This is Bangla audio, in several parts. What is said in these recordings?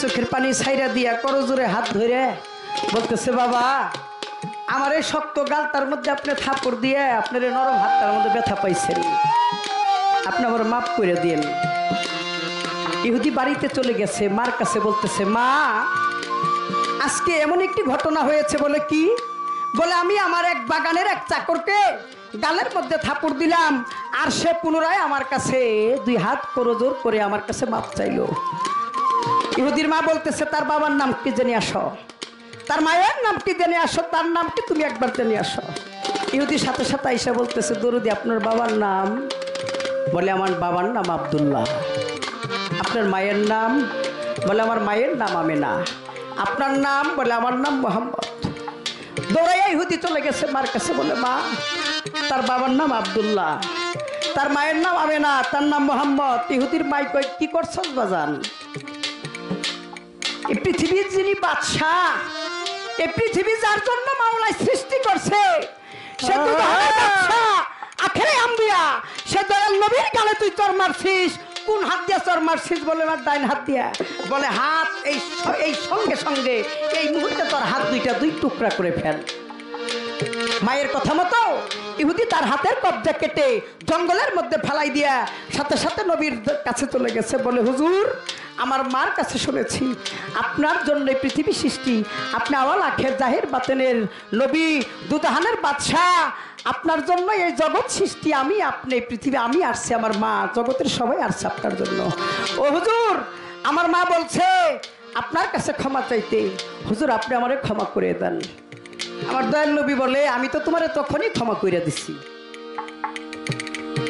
চোখের পানি ছাইরা দিয়া করজোরে হাত ধরে বলতেছে, বাবা আমার এই শক্ত গালটার মধ্যে আপনি থাপড় দিয়ে আপনার এই নরম হাতটার মধ্যে ব্যথা পাইছেন, আপনি আমার মাফ করে দিন। ইহুদি বাড়িতে চলে গেছে, মার কাছে বলতেছে, মা আজকে এমন একটি ঘটনা হয়েছে। বলে কি? বলে আমি আমার এক বাগানের এক চাকরকে গালের মধ্যে থাপড় দিলাম, আর সে পুনরায় আমার কাছে দুই হাত করজোর করে আমার কাছে মাপ চাইলো। ইহুদির মা বলতেছে, তার বাবার নাম কি জেনে আসো, তার মায়ের নাম কি জেনে আসো, তার নাম কি তুমি একবার জেনে আসো। ইহুদির সাথে সাথে আইসা বলতেছে, দরুদি আপনার বাবার নাম? বলে আমার বাবার নাম আব্দুল্লাহ। আপনার মায়ের নাম? বলে আমার মায়ের নাম আমেনা। আপনার নাম? বলে আমার নাম মোহাম্মদ। দৌড়াইয়া ইহুদি চলে গেছে মার কাছে, বলে মা তার বাবার নাম আব্দুল্লাহ, তার মায়ের নাম আমেনা, তার নাম মোহাম্মদ। ইহুদির মাই কই, কি করছস বাজান? এই পৃথিবীর যিনি বাদশাহ, এই পৃথিবী যার জন্য মাওলাই সৃষ্টি করছে, সে তো বাদশাহ আখেরে আম্বিয়া, সে দয়াল নবীর গালে তুই চর মারছিস। কোন হাত দিয়া চর মারছিস? বলে আমার ডাইন হাত দিয়া। বলে হাত এই সঙ্গে সঙ্গে এই মুহূর্তে তোর হাত দুইটা দুই টুকরা করে ফেল। মায়ের কথা মতো ইহুদি তার হাতের কবজা কেটে জঙ্গলের মধ্যে ফেলাই দিয়া সাথে সাথে নবীর কাছে চলে গেছে। বলে হুজুর আমার মার কাছে শুনেছি আপনার জন্য পৃথিবী সৃষ্টি, আপনি আওয়াল আখের জাহির বাতেনের নবী, দুজাহানের বাদশাহ, আপনার জন্য এই জগৎ সৃষ্টি। আমি আপনি পৃথিবী, আমি আসছি, আমার মা, জগতের সবাই আসছে আপনার জন্য। ও হুজুর আমার মা বলছে আপনার কাছে ক্ষমা চাইতে। হুজুর আপনি আমারে ক্ষমা করে দেন। আমার দয়াল নবী বলে, আমি তো তোমারে তখনই ক্ষমা করে দিছি,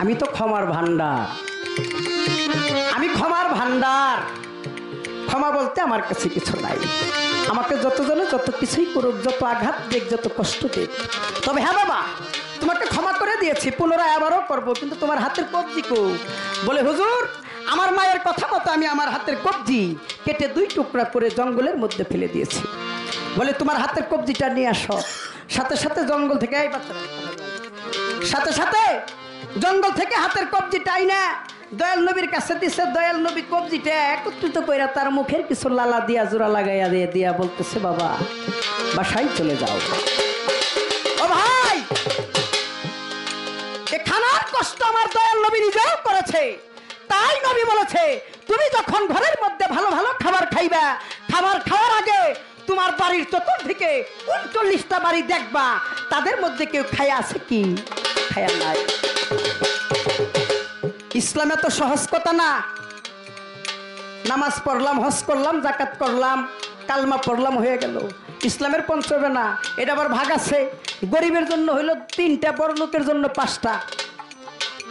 আমি তো ক্ষমার ভান্ডার, আমি ক্ষমার ভান্ডার। ক্ষমা বলতে আমার কাছে কিছু নাই। আমাকে যতজনে যত কিছুই করুক, যত আঘাত দেখ, যত কষ্ট দেখ, তবে হ্যাঁ বাবা তোমাকে ক্ষমা করে দিয়েছি, পুনরায় আবারও করবো, কিন্তু তোমার হাতের কবজি কো? বলে হুজুর আমার মায়ের কথা মতো আমি আমার হাতের কবজি কেটে দুই টুকরা করে জঙ্গলের মধ্যে ফেলে দিয়েছি। বলে তোমার হাতের কবজিটা নিয়ে আসো। সাথে সাথে জঙ্গল থেকে, এই বাচ্চারা, সাথে সাথে জঙ্গল থেকে হাতের কবজিটা আইনা দয়াল নবীর কাছে দিছে। দয়াল নবী কবজিটা একত্রিত কইরা তার মুখের কিছু লালা দিয়া জোড়া লাগাইয়া দিয়া বলতেছে, বাবা বাসায় চলে যাও। ও ভাই এ খানার কষ্ট আমার দয়াল নবী নিজেও করেছে, তাই নবী বলেছে তুমি যখন ঘরের মধ্যে ভালো ভালো খাবার খাইবা, খাবার খাওয়ার আগে তোমার বাড়ির চতুর্দিকে 39টা বাড়ি দেখবা, তাদের মধ্যে কেউ খায়া আছে কি? খায়া নাই। ইসলামে তো সহজ কথা না। নামাজ পড়লাম, হজ করলাম, জাকাত করলাম, কালমা পড়লাম, হয়ে গেল। ইসলামের পঞ্চবে না, এটা আবার ভাগ আছে। গরিবের জন্য হইল 3টা, বড় লোকের জন্য 5টা।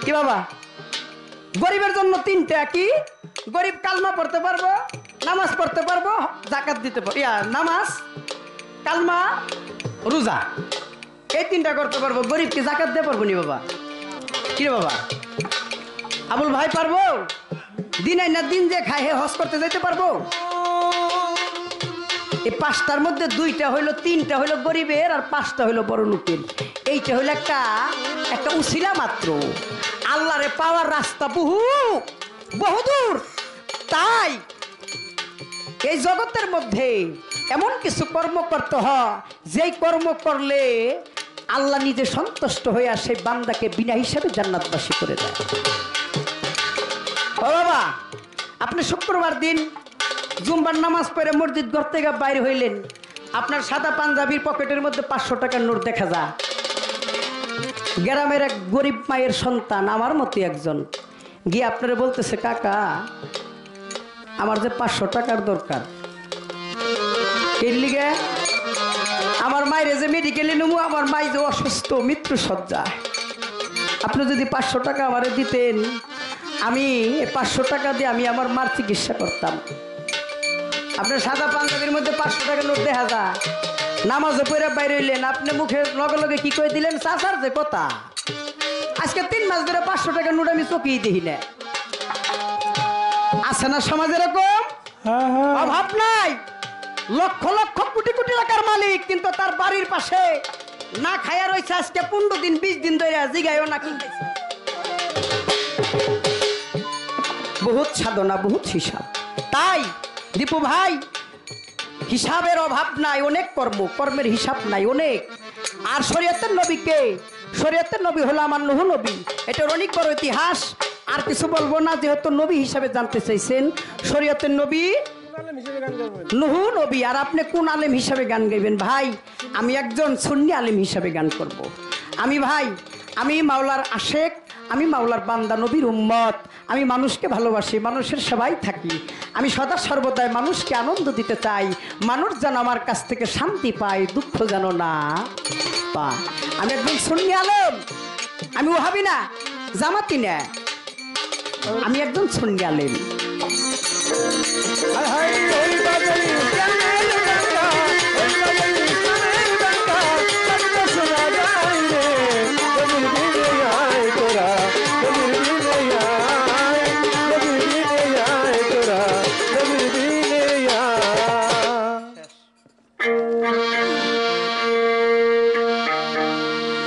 কি বাবা? গরিবের জন্য 3টা। কি? গরিব কালমা পড়তে পারবো, নামাজ পড়তে পারবো, জাকাত দিতে পারবো, নামাজ, কালমা, রোজা, এই 3টা করতে পারবো। গরিব কি জাকাত দিয়ে পারবো নি বাবা? কি রে বাবা? আবুল ভাই পারবো? দিন আই না দিন যে খায় হে হজ করতে যাইতে পারবো? এই 5টার মধ্যে 2টা হইলো, 3টা হইলো গরিবের, আর 5টা হইলো বড় লোকের। এইটা হইলো একটা উসিলা মাত্র। আল্লাহরে পাওয়ার রাস্তা বহুদূর। তাই এই জগতের মধ্যে এমন কিছু কর্ম করতে হয়, যেই কর্ম করলে আল্লাহ নিজে সন্তুষ্ট হয়ে সেই বান্দাকে বিনা হিসাবে জান্নাতবাসী করে দেয়। ও বাবা আপনি শুক্রবার দিন জুম্বার নামাজ পড়ে মসজিদ ঘর থেকে বাইরে হইলেন, আপনার সাদা পাঞ্জাবির পকেটের মধ্যে 500 টাকার নোট দেখা যায়। গ্রামের এক গরিব মায়ের সন্তান, আমার মতো একজন, গিয়ে আপনারা বলতেছে, কাকা আমার যে 500 টাকার দরকার। এর লিগে আমার মায়ের যে মেডিকেলে নেবো, আমার মাই যে অসুস্থ, মৃত্যু সজ্জা, আপনি যদি 500 টাকা আমারে দিতেন, আমি 500 টাকা দিয়ে আমি আমার মার চিকিৎসা করতাম। আপনার সাদা পাঞ্জাবির মধ্যে 500 টাকা নোট দেখা যায়, নামাজে পড়ে বাইরে হইলেন, আপনি মুখে লগে লগে কি কই দিলেন, চাচার যে কথা, আজকে 3 মাস ধরে 500 টাকা নোট আমি চোখেই দেখি না। আছে না সমাজ এরকম? অভাব নাই, লক্ষ লক্ষ কোটি কোটি টাকার মালিক, কিন্তু তার বাড়ির পাশে না খায়া রয়েছে আজকে 15 দিন 20 দিন ধরে, জিগায়ও না কি খাইছে। বহুত সাধনা, বহুত হিসাব। তাই দীপু ভাই হিসাবের অভাব নাই, অনেক কর্ম, কর্মের হিসাব নাই অনেক। আর শরীয়তের নবীকে, শরীয়তের নবী হলো আমার নূহ নবী, এটার অনেক বড় ইতিহাস। আর কিছু বলবো না, যেহেতু নবী হিসাবে জানতে চাইছেন। শরীয়তের নবী নূহ নবী, আর আপনি কোন আলেম হিসাবে গান গাইবেন? ভাই আমি একজন সুন্নি আলেম হিসাবে গান করব। আমি ভাই, আমি মাওলার আশেক, আমি মাওলার বান্দা, নবীর উম্মত। আমি মানুষকে ভালোবাসি, মানুষের সেবায় থাকি। আমি সদা সর্বদাই মানুষকে আনন্দ দিতে চাই। মানুষ যেন আমার কাছ থেকে শান্তি পায়, দুঃখ যেন না পায়। আমি একজন সুন্নি আলেম, আমি ওহাবি না, জামাতি না, আমি একজন সুন্নি আলেম।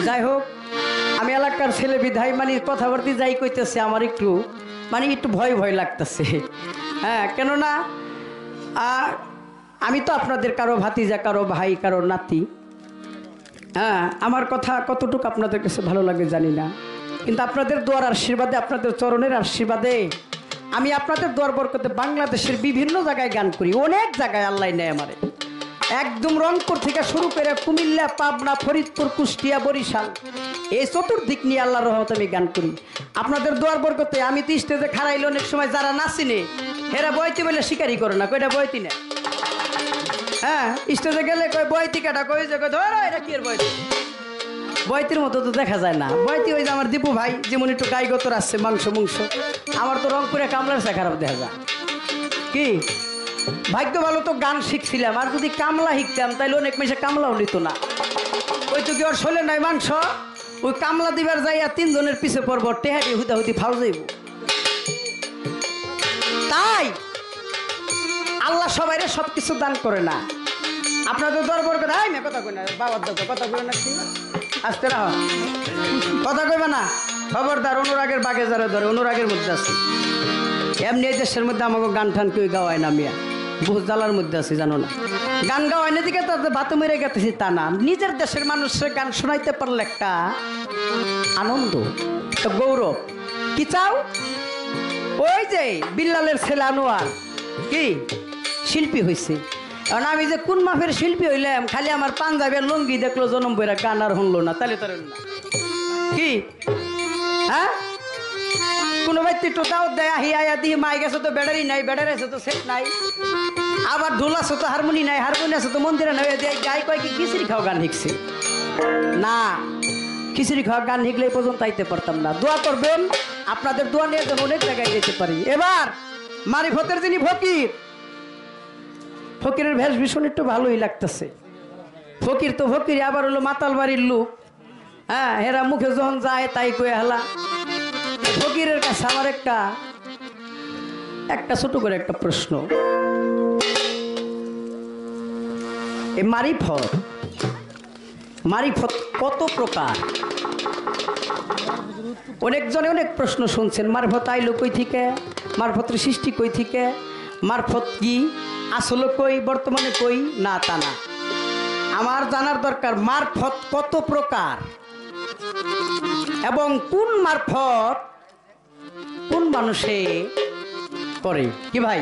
যাই হোক, আমি এলাকার ছেলে বিধায় মানে কথাবার্তা যাই কইতেছে, আমার একটু মানে একটু ভয় ভয় লাগতেছে। হ্যাঁ, কেননা আমি তো আপনাদের কারো ভাতিজা, কারো ভাই, কারো নাতি। হ্যাঁ, আমার কথা কতটুকু আপনাদের কাছে ভালো লাগে জানি না, কিন্তু আপনাদের দোয়ার আশীর্বাদে, আপনাদের চরণের আশীর্বাদে আমি আপনাদের দোয়ার বরকতে বাংলাদেশের বিভিন্ন জায়গায় গান করি, অনেক জায়গায় আল্লাহ নেয় আমারে। একদম রংপুর থেকে শুরু করে কুমিল্লা, পাবনা, ফরিদপুর, কুষ্টিয়া, বরিশাল, এই চতুর্দিক নিয়ে আল্লাহর রহমতে আমি গান করি আপনাদের দোয়ার বরকতে। আমি তো স্টেজে খাড়াইলে অনেক সময় যারা নাচিনে হেরা বয়তি বলে স্বীকারই করে না, কয়টা বয়তি না। হ্যাঁ, স্টেজে গেলে কয় বয়তি কাটা, কই যে ধরো এটা কি এর বয়তি, বয়তির মতো তো দেখা যায় না। বয়তি ওই যে আমার দীপু ভাই যেমন একটু গাইগতর আসছে, মাংস মাংস, আমার তো রংপুরে কামলার চা খারাপ দেখা যায়। কি ভাগ্য ভালো তো গান শিখছিলাম, আর যদি কামলা শিখতাম তাইলে অনেক মেশে কামলাও নিত না। ওই তো কি ওর শোলে নাই মাংস, ওই কামলা দিবার যাইয়া তিনজনের পিছে পড়ব, টেহাটি হুদাহুদি ফাউ যাইব। তাই আল্লাহ সবাইরে সবকিছু দান করে না। আপনাদের দরবার করে আই না কথা কই না, বাবার দরকার কথা কই না, আসতে না কথা কইবা না, খবরদার। অনুরাগের বাগে যারা ধরে অনুরাগের মধ্যে আছে। এমনি এই দেশের মধ্যে আমাকে গান টান কেউ গাওয়ায় না, মিয়া বহুত জ্বালার মধ্যে আছে জানো না। গান গাওয়ায় না দিকে তাদের ভাত মেরে গেতেছি তা না, নিজের দেশের মানুষের গান শোনাইতে পারলে একটা আনন্দ, গৌরব। কি চাও? ওই যে বিল্লালের ছেলে আনোয়ার কি শিল্পী হয়েছে, কারণ আমি যে কোন মাফের শিল্পী হইলাম, খালি আমার পাঞ্জাবের লুঙ্গি দেখলো জনম বইরা গান আর শুনলো না, তাহলে তার কি? হ্যাঁ, কোনো ব্যক্তি একটু দাওয়াত দেয়, আহি আয়া দিয়ে মাই গেছে তো ব্যাটারি নাই, ব্যাটারি আছে তো সেট নাই, আবার ঢোল আছে তো হারমোনি নাই, হারমোনি আছে তো মন্দিরে নাই, গাই কয় কি খিচুড়ি খাওয়া গান শিখছে না। খিচুড়ি খাওয়া গান শিখলে এই পর্যন্ত আইতে পারতাম না। দোয়া করবেন, আপনাদের দোয়া নিয়ে যেন অনেক জায়গায় যেতে পারি। এবার মারিফতের যিনি ফকির, ফকিরের ভেষ ভীষণ একটু ভালোই লাগতেছে। ফকির তো ফকির, আবার হলো মাতাল বাড়ির লোক। হ্যাঁ, হেরা মুখে যখন যায় তাই কয়ে হেলা। ফকিরের কাছে আমার একটা ছোট করে একটা প্রশ্ন। এই মারিফত কত প্রকার? অনেকজনে অনেক প্রশ্ন শুনছেন। মারফত আইলো কই থেকে, মারফতের সৃষ্টি কই থেকে, মারফত কি আসলে কই, বর্তমানে কই না, তা না। আমার জানার দরকার মারফত কত প্রকার এবং কোন মারফত কোন মানুষে করে। কি ভাই,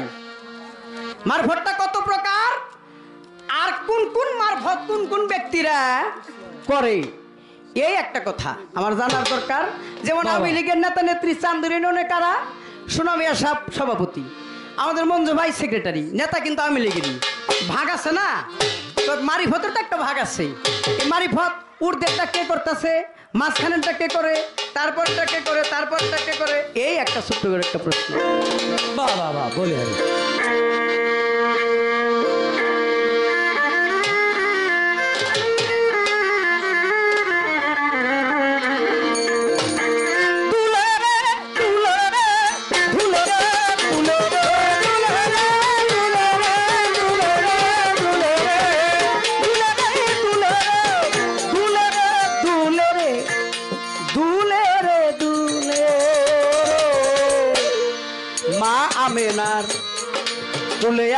মারফতটা কত প্রকার আর কোন কোন মারফত কোন কোন ব্যক্তিরা করে, এই একটা কথা আমার জানার দরকার। যেমন আওয়ামী লীগের নেতা নেত্রী চান্দুর ইউনিয়নে কারা? সোনামিয়া সাহেব সভাপতি, আমাদের মঞ্জু ভাই সেক্রেটারি, নেতা কিন্তু আওয়ামী লীগেরই। ভাগ আছে না, তো মারিফতের তো একটা ভাগ আছে। এই মারিফত উর্দেরটা কে করতেছে, মাঝখানেরটা কে করে, তারপরটা কে করে, তারপরটা কে করে, এই একটা ছোট্ট করে একটা প্রশ্ন। বাহ বাহ বাহ, বলে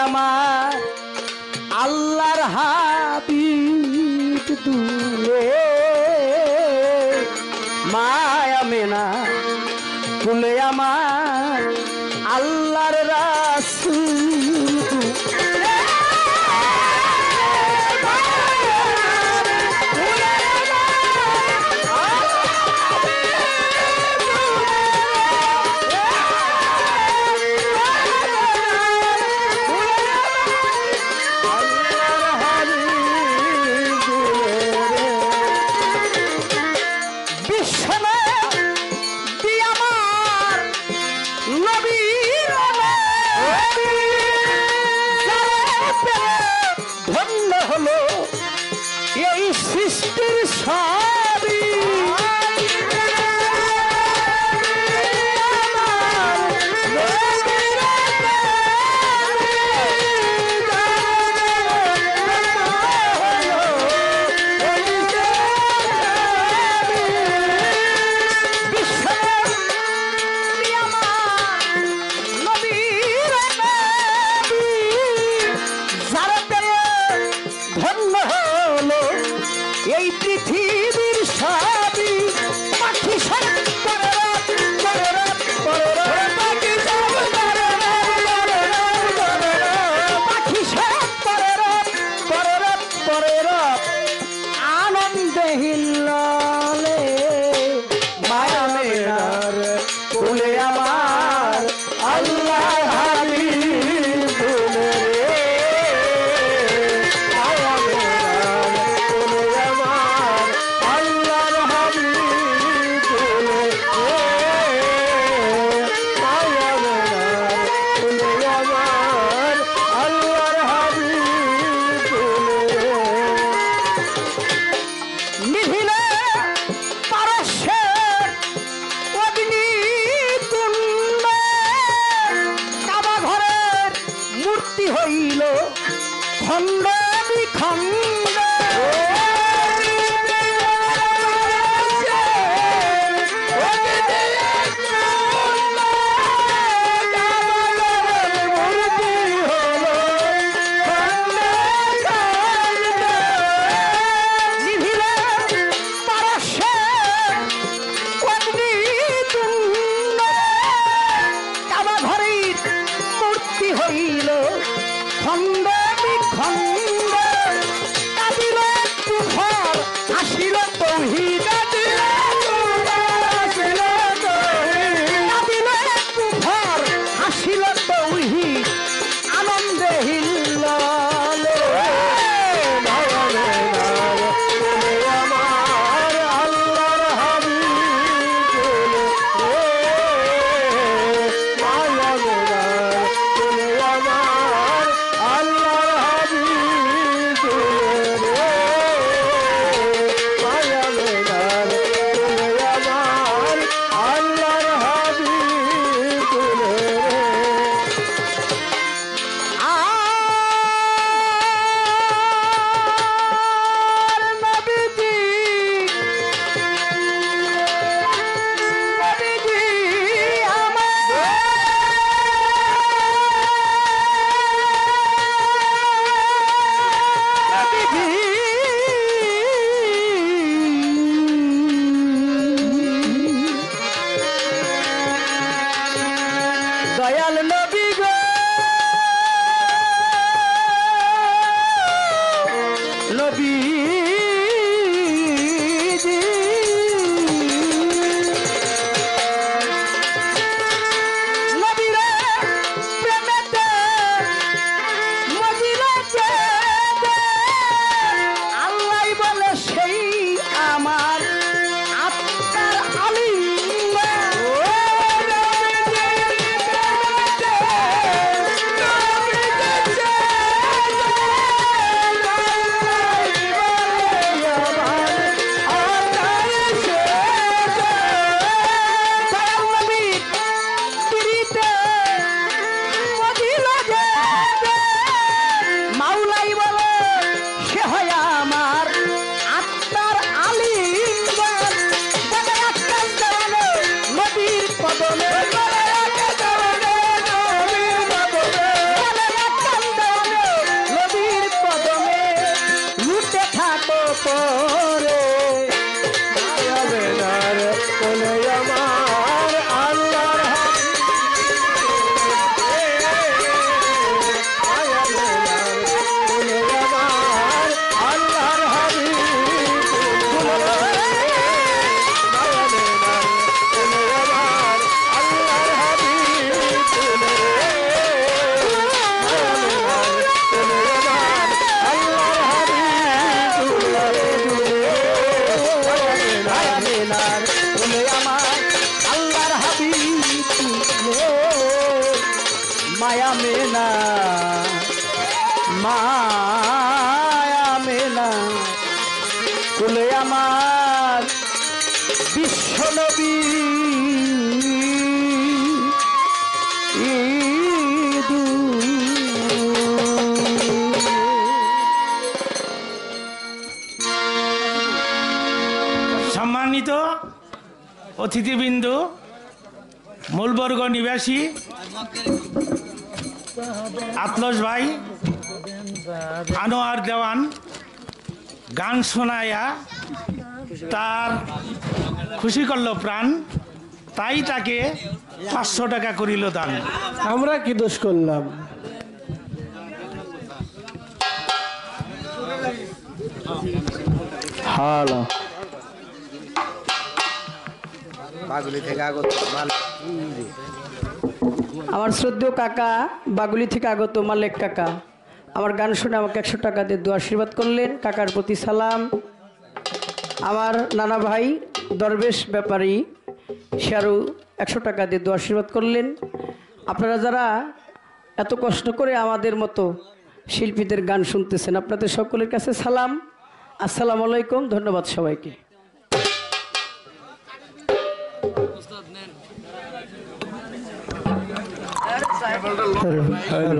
আমার আল্লাহর হাবিব দূরে মায়া মেনা কুলে আমার আল্লাহর রাসূল এই সৃষ্টির সবই এই পৃথিবীর সবই পাখি সব আনন্দে হিল্লালে মায়া মেনার কুলে আমার আল্লাহ হাবিব দুলে রে মায়া মেনার কুলে আমার আল্লাহর হাবিব দুলে রে মায়া মেনার কুলে আমার আল্লাহর হাবিব দুলে নিভিলে পারস্যের অগ্নিকুণ্ড কাবা ঘরের মূর্তি হইল খণ্ড বিখণ্ড হইল খণ্ড বিখণ্ড কাঁদিল তুফান আসিল তৌহিদ কাঁদিল তুফান আসিল তৌহিদ আনন্দে হিল্লালে আমার আল্লাহর হাবিব মায়া মেনার আল্লাহর হাবিব মায়া মেনা কুলে আমার বিশ্বনবী সম্মানিত অতিথিবৃন্দ, মূলবর্গ নিবাসী আতলস ভাই আনোয়ার দেওয়ান গান শোনায়া তার খুশি করল প্রাণ, তাই তাকে 500 টাকা করিল দান। আমরা কি দোষ করলাম? হ্যালো, আমার শ্রদ্ধেয় কাকা বাগুলি থেকে আগত মালেক কাকা আমার গান শুনে আমাকে 100 টাকা দিয়ে দোয়া আশীর্বাদ করলেন। কাকার প্রতি সালাম। আমার নানা ভাই দরবেশ ব্যাপারী সে আরও 100 টাকা দিয়ে দোয়া আশীর্বাদ করলেন। আপনারা যারা এত কষ্ট করে আমাদের মতো শিল্পীদের গান শুনতেছেন, আপনাদের সকলের কাছে সালাম, আসসালামু আলাইকুম। ধন্যবাদ সবাইকে। হ্যালো,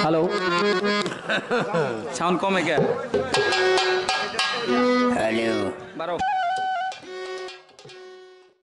হ্যালো, সাউন্ড কমে কে? হ্যালো, বারো